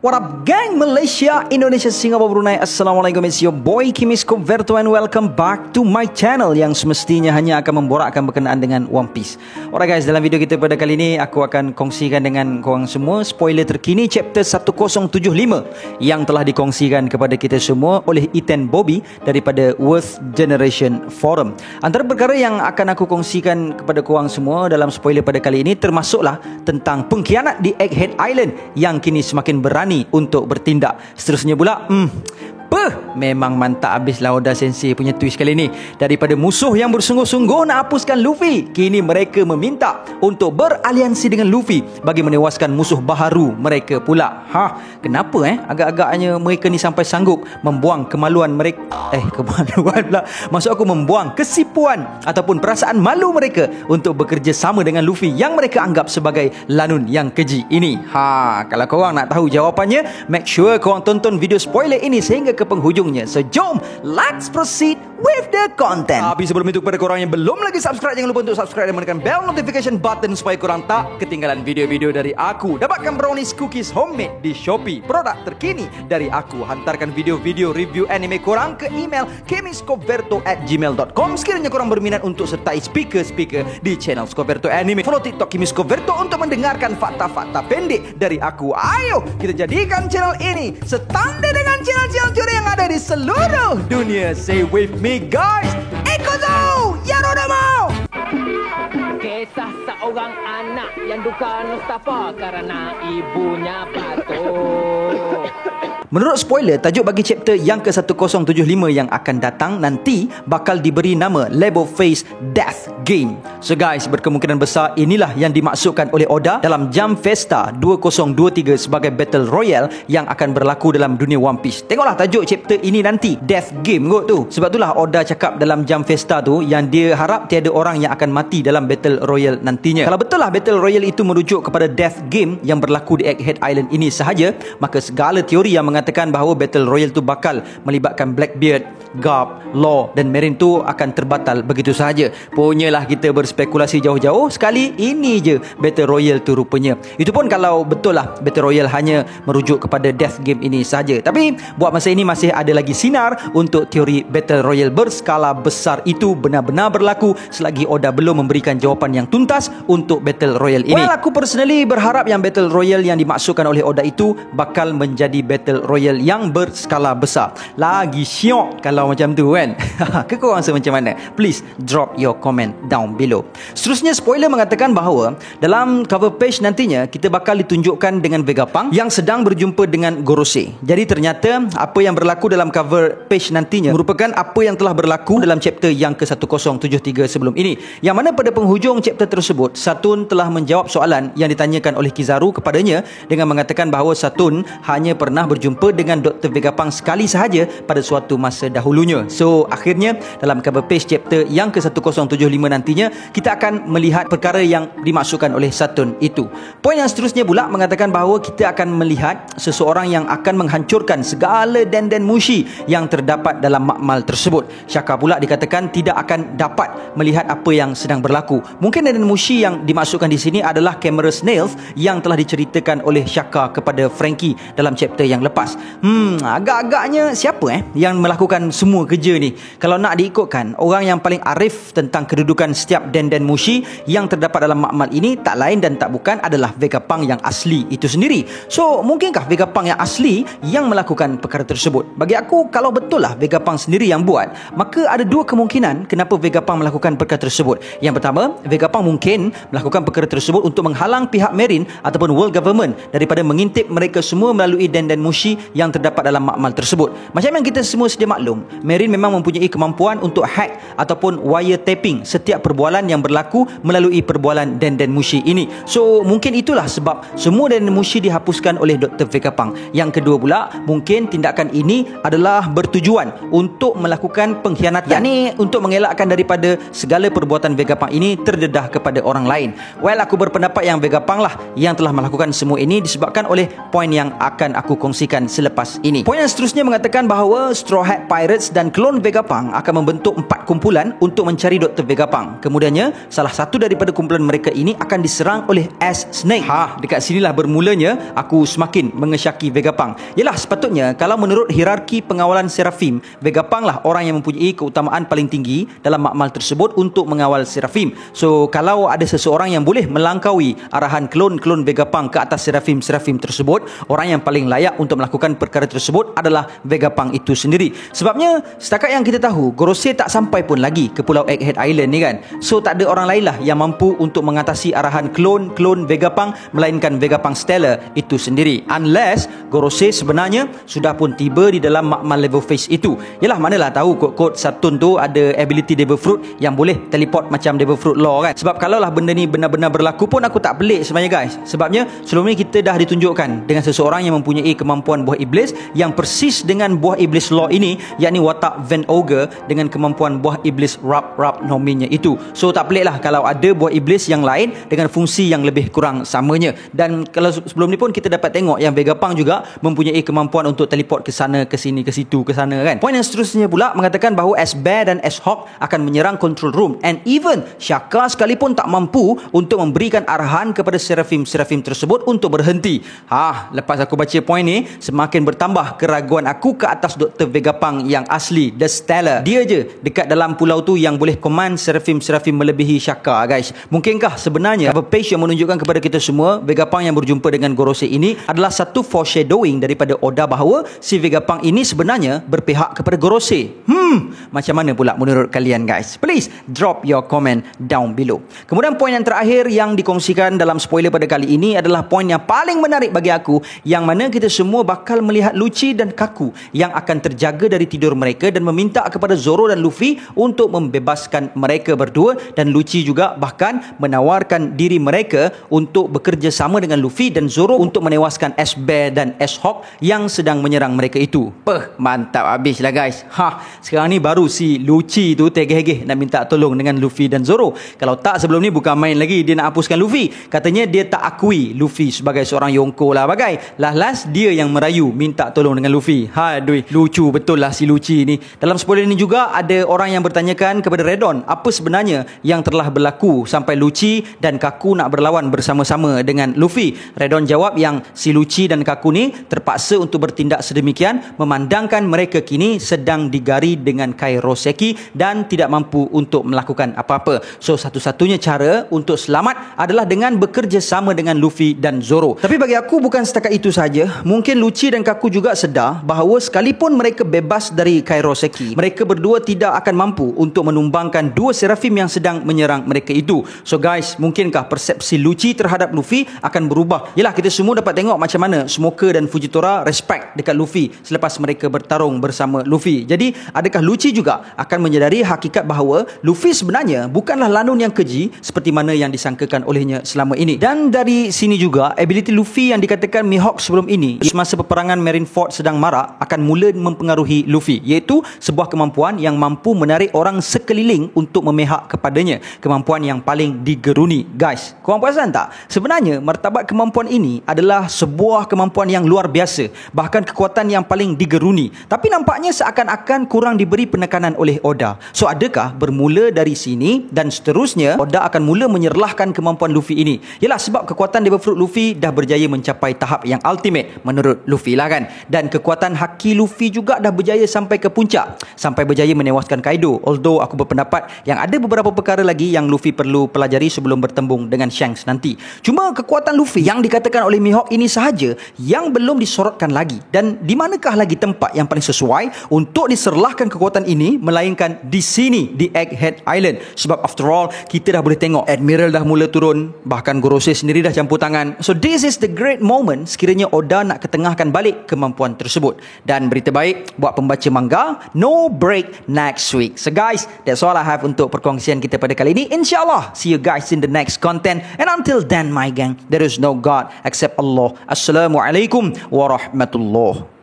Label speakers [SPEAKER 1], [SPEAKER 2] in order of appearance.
[SPEAKER 1] What up gang, Malaysia, Indonesia, Singapura, Brunei. Assalamualaikum, it's your boy Kimis Converto and welcome back to my channel yang semestinya hanya akan memborakkan berkenaan dengan One Piece. Alright guys, dalam video kita pada kali ini aku akan kongsikan dengan korang semua spoiler terkini chapter 1075 yang telah dikongsikan kepada kita semua oleh Ethan Bobby daripada Worth Generation Forum. Antara perkara yang akan aku kongsikan kepada korang semua dalam spoiler pada kali ini termasuklah tentang pengkhianat di Egghead Island yang kini semakin berani untuk bertindak. Seterusnya pula, memang mantap habislah Oda Sensei punya twist kali ni. Daripada musuh yang bersungguh-sungguh nak hapuskan Luffy, kini mereka meminta untuk beraliansi dengan Luffy bagi menewaskan musuh baharu mereka pula. Kenapa agak-agaknya mereka ni sampai sanggup membuang kemaluan mereka, kemaluan pula, maksud aku membuang kesipuan ataupun perasaan malu mereka untuk bekerja sama dengan Luffy yang mereka anggap sebagai lanun yang keji ini. Kalau korang nak tahu jawapannya, make sure korang tonton video spoiler ini sehingga ke penghujungnya. So jom, let's proceed with the content. Tapi sebelum itu, kepada korang yang belum lagi subscribe, jangan lupa untuk subscribe dan menekan bell notification button supaya korang tak ketinggalan video-video dari aku. Dapatkan brownies cookies homemade di Shopee, produk terkini dari aku. Hantarkan video-video review anime korang ke email kimiscoverto@gmail.com sekiranya korang berminat untuk sertai speaker-speaker di channel Scoverto Anime. Follow TikTok Kimis Coverto untuk mendengarkan fakta-fakta pendek dari aku. Ayo kita jadikan channel ini setandai dengan channel-channel curi yang ada di seluruh dunia. Say with me guys, Ikuzo Yarodamo.
[SPEAKER 2] Kisah seorang anak yang duka Mustafa karena ibunya batu.
[SPEAKER 1] Menurut spoiler, tajuk bagi chapter yang ke-1075 yang akan datang nanti bakal diberi nama Label Phase Death Game. So guys, berkemungkinan besar inilah yang dimaksudkan oleh Oda dalam Jump Festa 2023 sebagai Battle Royale yang akan berlaku dalam dunia One Piece. Tengoklah tajuk chapter ini nanti, Death Game kot tu. Sebab itulah Oda cakap dalam Jump Festa tu yang dia harap tiada orang yang akan mati dalam Battle Royale nantinya. Kalau betul lah Battle Royale itu merujuk kepada Death Game yang berlaku di Egghead Island ini sahaja, maka segala teori yang mengatakan bahawa Battle Royale tu bakal melibatkan Blackbeard, Garp, Law dan Marine tu akan terbatal begitu sahaja. Punyalah kita berspekulasi jauh-jauh, sekali ini je Battle Royale tu rupanya. Itu pun kalau betul lah Battle Royale hanya merujuk kepada Death Game ini sahaja. Tapi buat masa ini masih ada lagi sinar untuk teori Battle Royale berskala besar itu benar-benar berlaku selagi Oda belum memberikan jawapan yang tuntas untuk Battle Royale ini. Well, aku personally berharap yang Battle Royale yang dimaksudkan oleh Oda itu bakal menjadi Battle Royale yang berskala besar. Lagi syok kalau macam tu kan. Korang rasa macam mana? Please drop your comment down below. Seterusnya, spoiler mengatakan bahawa dalam cover page nantinya kita bakal ditunjukkan dengan Vegapunk yang sedang berjumpa dengan Gorosei. Jadi ternyata apa yang berlaku dalam cover page nantinya merupakan apa yang telah berlaku dalam chapter yang ke-1073 sebelum ini. Yang mana pada penghujung chapter tersebut, Saturn telah menjawab soalan yang ditanyakan oleh Kizaru kepadanya dengan mengatakan bahawa Saturn hanya pernah berjumpa dengan Dr. Vegapunk sekali sahaja pada suatu masa dahulunya. So akhirnya dalam cover page chapter yang ke-1075 nantinya kita akan melihat perkara yang dimaksudkan oleh Saturn itu. Poin yang seterusnya pula mengatakan bahawa kita akan melihat seseorang yang akan menghancurkan segala Denden Mushi yang terdapat dalam makmal tersebut. Shaka pula dikatakan tidak akan dapat melihat apa yang sedang berlaku. Mungkin Denden Mushi yang dimaksudkan di sini adalah kamera snails yang telah diceritakan oleh Shaka kepada Frankie dalam chapter yang lepas. Agak-agaknya siapa yang melakukan semua kerja ni? Kalau nak diikutkan, orang yang paling arif tentang kedudukan setiap Denden Mushi yang terdapat dalam makmal ini tak lain dan tak bukan adalah Vegapunk yang asli itu sendiri. So mungkinkah Vegapunk yang asli yang melakukan perkara tersebut? Bagi aku, kalau betul lah Vegapunk sendiri yang buat, maka ada dua kemungkinan kenapa Vegapunk melakukan perkara tersebut. Yang pertama, Vegapunk mungkin melakukan perkara tersebut untuk menghalang pihak Marine ataupun World Government daripada mengintip mereka semua melalui Denden Mushi yang terdapat dalam makmal tersebut. Macam yang kita semua sedia maklum, Marine memang mempunyai kemampuan untuk hack ataupun wiretapping setiap perbualan yang berlaku melalui perbualan Denden Mushi ini. So mungkin itulah sebab semua Denden Mushi dihapuskan oleh Dr. Vegapunk. Yang kedua pula, mungkin tindakan ini adalah bertujuan untuk melakukan pengkhianatan, yakni untuk mengelakkan daripada segala perbuatan Vegapunk ini terdedah kepada orang lain. Well, aku berpendapat yang Vegapunk lah yang telah melakukan semua ini disebabkan oleh poin yang akan aku kongsikan kejadian selepas ini. Poin yang seterusnya mengatakan bahawa Straw Hat Pirates dan klon Vegapunk akan membentuk 4 kumpulan untuk mencari Dr. Vegapunk. Kemudiannya, salah satu daripada kumpulan mereka ini akan diserang oleh Ash Snake. Dekat sinilah bermulanya aku semakin mengesyaki Vegapunk. Yalah, sepatutnya kalau menurut hierarki pengawalan Seraphim, Vegapunk lah orang yang mempunyai keutamaan paling tinggi dalam makmal tersebut untuk mengawal Seraphim. So, kalau ada seseorang yang boleh melangkaui arahan klon-klon Vegapunk ke atas Seraphim tersebut, orang yang paling layak untuk melakukan perkara tersebut adalah Vegapunk itu sendiri. Sebabnya setakat yang kita tahu, Gorosei tak sampai pun lagi ke Pulau Egghead Island ni kan. So tak ada orang lain lah yang mampu untuk mengatasi arahan klon Vegapunk melainkan Vegapunk Stellar itu sendiri. Unless Gorosei sebenarnya sudah pun tiba di dalam makmal level phase itu. Yalah, manalah tahu kod Saturn tu ada ability Devil Fruit yang boleh teleport macam Devil Fruit Law kan. Sebab kalau lah benda ni benar-benar berlaku pun aku tak pelik sebenarnya guys. Sebabnya sebelum ni kita dah ditunjukkan dengan seseorang yang mempunyai kemampuan buah iblis yang persis dengan buah iblis law ini, yakni watak Van Ogre dengan kemampuan buah iblis Rap Nominya itu. So tak pelik lah kalau ada buah iblis yang lain dengan fungsi yang lebih kurang samanya. Dan kalau sebelum ni pun kita dapat tengok yang Vegapunk juga mempunyai kemampuan untuk teleport ke sana, ke sini, ke situ, ke sana kan. Poin yang seterusnya pula mengatakan bahawa Ash-Bear dan Ash-Hawk akan menyerang control room, and even Shaka sekalipun tak mampu untuk memberikan arahan kepada Seraphim tersebut untuk berhenti. Lepas aku baca poin ni, semakin bertambah keraguan aku ke atas Dr. Vegapunk yang asli, The Stellar. Dia je dekat dalam pulau tu yang boleh command Seraphim melebihi Shaka guys. Mungkinkah sebenarnya cover page yang menunjukkan kepada kita semua Vegapunk yang berjumpa dengan Gorosei ini adalah satu foreshadowing daripada Oda bahawa si Vegapunk ini sebenarnya berpihak kepada Gorosei? Macam mana pula menurut kalian guys? Please drop your comment down below. Kemudian poin yang terakhir yang dikongsikan dalam spoiler pada kali ini adalah poin yang paling menarik bagi aku, yang mana kita semua bakal melihat Lucci dan Kaku yang akan terjaga dari tidur mereka dan meminta kepada Zoro dan Luffy untuk membebaskan mereka berdua, dan Lucci juga bahkan menawarkan diri mereka untuk bekerja sama dengan Luffy dan Zoro untuk menewaskan Ash-Bear dan Ash-Hawk yang sedang menyerang mereka itu. Mantap habislah guys. Sekarang ni baru si Lucci tu tegeh-tegeh nak minta tolong dengan Luffy dan Zoro. Kalau tak sebelum ni bukan main lagi dia nak hapuskan Luffy. Katanya dia tak akui Luffy sebagai seorang Yonko lah bagai. Last dia yang merayu minta tolong dengan Luffy. Lucu betul lah si Lucci ni. Dalam spoiler ni juga ada orang yang bertanyakan kepada Redon apa sebenarnya yang telah berlaku sampai Lucci dan Kaku nak berlawan bersama-sama dengan Luffy. Redon jawab yang si Lucci dan Kaku ni terpaksa untuk bertindak sedemikian memandangkan mereka kini sedang digari dengan Kairoseki dan tidak mampu untuk melakukan apa-apa. So satu-satunya cara untuk selamat adalah dengan bekerja sama dengan Luffy dan Zoro. Tapi bagi aku bukan setakat itu saja. Mungkin Lucci dan Kaku juga sedar bahawa sekalipun mereka bebas dari Kairoseki, mereka berdua tidak akan mampu untuk menumbangkan dua Seraphim yang sedang menyerang mereka itu. So guys, mungkinkah persepsi Lucci terhadap Luffy akan berubah? Yelah, kita semua dapat tengok macam mana Smoker dan Fujitora respect dekat Luffy selepas mereka bertarung bersama Luffy. Jadi adakah Lucci juga akan menyedari hakikat bahawa Luffy sebenarnya bukanlah lanun yang keji seperti mana yang disangkakan olehnya selama ini? Dan dari sini juga ability Luffy yang dikatakan Mihawk sebelum ini semasa peperangan Marineford sedang marak akan mula mempengaruhi Luffy, iaitu sebuah kemampuan yang mampu menarik orang sekeliling untuk memihak kepadanya. Kemampuan yang paling digeruni. Guys, korang perasan tak? Sebenarnya martabat kemampuan ini adalah sebuah kemampuan yang luar biasa, bahkan kekuatan yang paling digeruni. Tapi nampaknya seakan-akan kurang diberi penekanan oleh Oda. So adakah bermula dari sini dan seterusnya Oda akan mula menyerlahkan kemampuan Luffy ini? Yalah, sebab kekuatan Devil Fruit Luffy dah berjaya mencapai tahap yang ultimate menurut Luffy lah kan. Dan kekuatan Haki Luffy juga dah berjaya sampai ke puncak, sampai berjaya menewaskan Kaido. Although aku berpendapat yang ada beberapa perkara lagi yang Luffy perlu pelajari sebelum bertembung dengan Shanks nanti. Cuma kekuatan Luffy yang dikatakan oleh Mihawk ini sahaja yang belum disorotkan lagi. Dan di manakah lagi tempat yang paling sesuai untuk diserlahkan kekuatan ini melainkan di sini, di Egghead Island. Sebab after all, kita dah boleh tengok Admiral dah mula turun, bahkan Gorosei sendiri dah campur tangan. So this is the great moment sekiranya Oda nak ketengahkan balik kemampuan tersebut. Dan berita baik buat pembaca manga, no break next week. So guys, that's all I have untuk perkongsian kita pada kali ini. InsyaAllah, see you guys in the next content. And until then my gang, there is no God except Allah. Assalamualaikum warahmatullahi